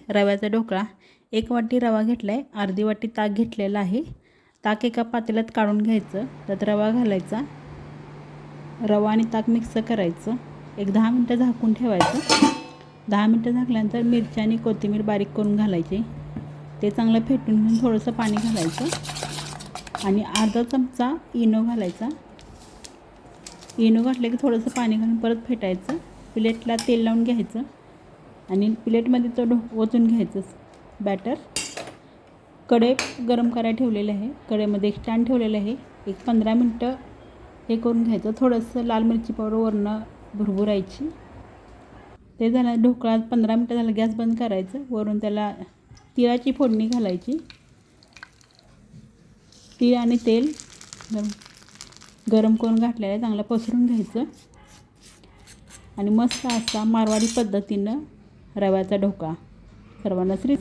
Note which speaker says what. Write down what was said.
Speaker 1: रव्याचा ढोकळा. 1 वाटी रवा घेतला आहे, अर्धी वाटी ताक घेतलेला आहे. ताक एका पातेल्यात काढून घ्यायचं, त्यात रवा घालायचा, रवा आणि ताक मिक्स करायचं, एक 10 मिनटं झाकून ठेवायचं. 10 मिनटं झाकल्यानंतर मिरची आणि कोथिंबीर बारीक करून घालायची. ते चांगलं फेटून घेऊन थोडंसं पाणी घालायचं आणि अर्धा चमचा इनो घालायचा. इनो घातलं की थोडंसं पाणी घालून परत फेटायचं. प्लेटला तेल लावून घ्यायचं आणि प्लेटमध्ये तो ओतून घ्यायचं बॅटर. कढई गरम करायला ठेवलेलं आहे, कढईमध्ये एक स्टँड ठेवलेलं आहे. एक 15 मिनटं हे करून घ्यायचं. थोडंसं लाल मिरची पावडर वरनं भुरभुरायची. ते झालं ढोकळा 15 मिनटं झालं, गॅस बंद करायचं. वरून त्याला तिळाची फोडणी घालायची. तीळ आणि तेल गरम करून घातलेलं आहे, चांगलं पसरून घ्यायचं आणि मस्त असा मारवाडी पद्धतीनं रव्याचा ढोकळा. सर्वांना श्री